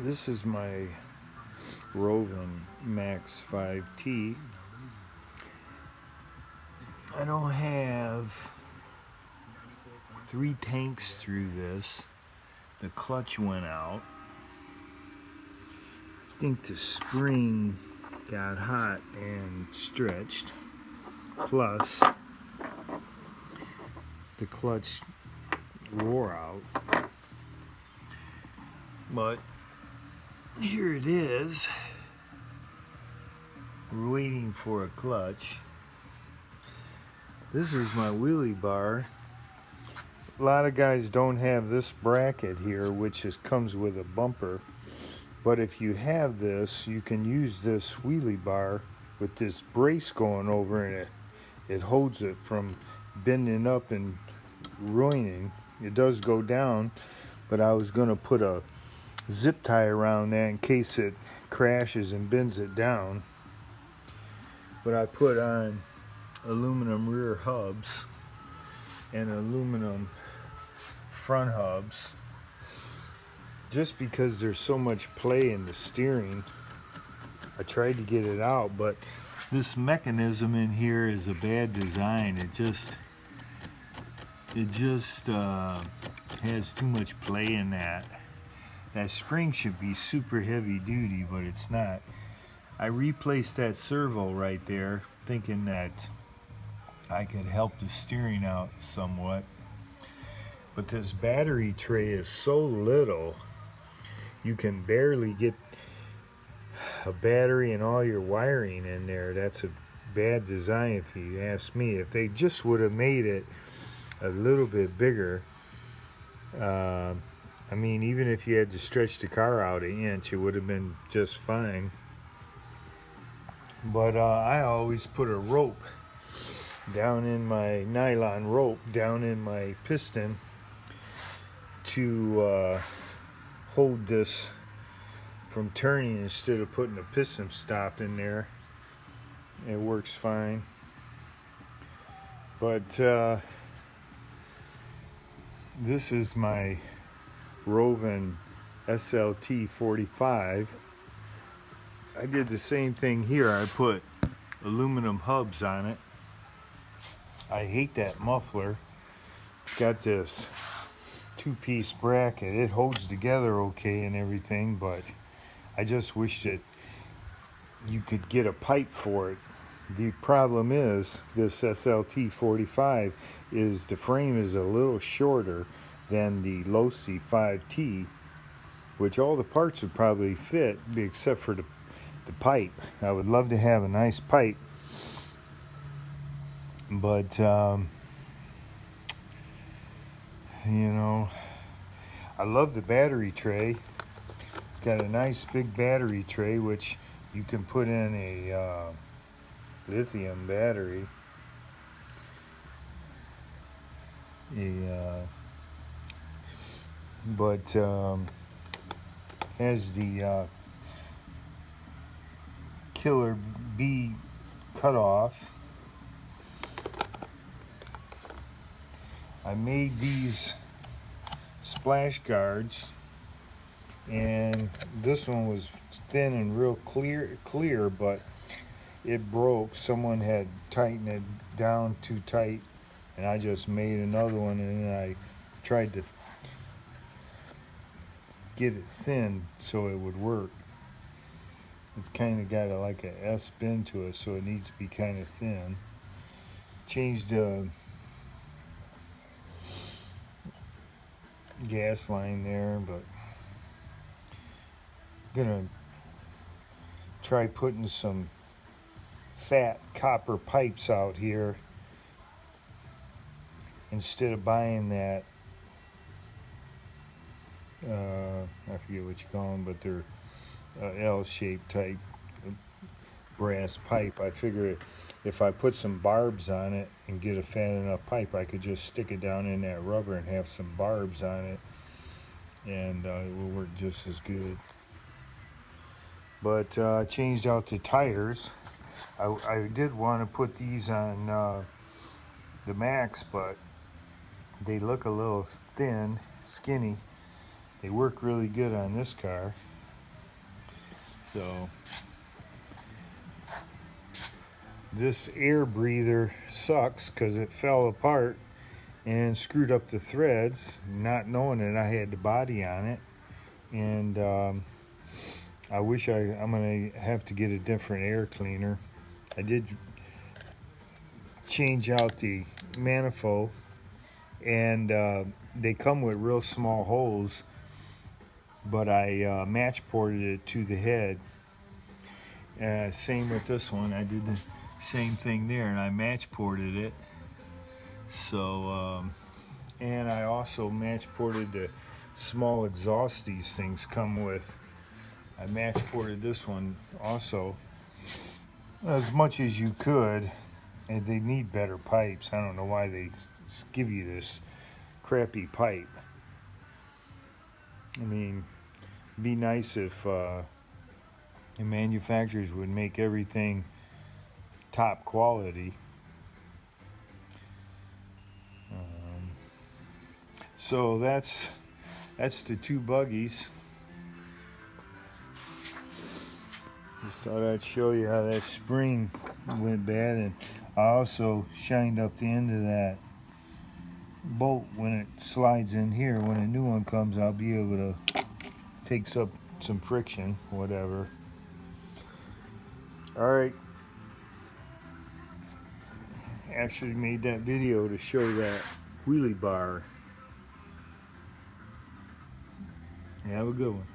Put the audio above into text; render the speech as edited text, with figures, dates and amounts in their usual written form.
This is my Rovan Max 5T. I don't have 3 tanks through this. The clutch went out. I think the spring got hot and stretched. Plus, the clutch wore out. But here it is. We're waiting for a clutch. This is my wheelie bar. A lot of guys don't have this bracket here, which comes with a bumper. But if you have this, you can use this wheelie bar with this brace going over it. It holds it from bending up and ruining. It does go down, but I was going to put a zip tie around that in case it crashes and bends it down. But I put on aluminum rear hubs and aluminum front hubs just because there's so much play in the steering. I tried to get it out, but this mechanism in here is a bad design. It just has too much play in that. That spring should be super heavy duty, but it's not. I replaced that servo right there, thinking that I could help the steering out somewhat. But this battery tray is so little, you can barely get a battery and all your wiring in there. That's a bad design if you ask me. If they just would have made it a little bit bigger, I mean, even if you had to stretch the car out an inch, it would have been just fine. But I always put a rope down in my nylon rope down in my piston to hold this from turning instead of putting a piston stop in there. It works fine. But this is my Rovan SLT45. I did the same thing here. I put aluminum hubs on it. I hate that muffler. It's got this 2-piece bracket. It holds together okay and everything, but I just wish that you could get a pipe for it. The problem is this SLT45 is the frame is a little shorter than the Losi 5T, which all the parts would probably fit except for the pipe. I would love to have a nice pipe, but you know, I love the battery tray. It's got a nice big battery tray, which you can put in a lithium battery. But has the killer bee cutoff. I made these splash guards, and this one was thin and real clear, but it broke. Someone had tightened it down too tight, and I just made another one, and then I tried to get it thin so it would work. It's kind of got like a S bend to it, so it needs to be kind of thin. Changed the gas line there, but I'm gonna try putting some fat copper pipes out here instead of buying that I forget what you call them, but they're L-shaped type brass pipe. I figure if I put some barbs on it and get a fat enough pipe, I could just stick it down in that rubber and have some barbs on it, and it will work just as good. But I changed out the tires. I did want to put these on the Max, but they look a little thin, skinny. They work really good on this car. So this air breather sucks because it fell apart and screwed up the threads, not knowing that I had the body on it. And I'm gonna have to get a different air cleaner. I did change out the manifold, and they come with real small holes, but I match ported it to the head. Same with this one. I did the same thing there, and I match ported it. So and I also match ported the small exhaust these things come with. I match ported this one also as much as you could, and they need better pipes. I don't know why they give you this crappy pipe. I mean, it'd be nice if the manufacturers would make everything top quality. So that's the two buggies. Just thought I'd show you how that spring went bad, and I also shined up the end of that bolt when it slides in here. When a new one comes, I'll be able to take up some friction, whatever. Alright, actually made that video to show that wheelie bar. Have a good one.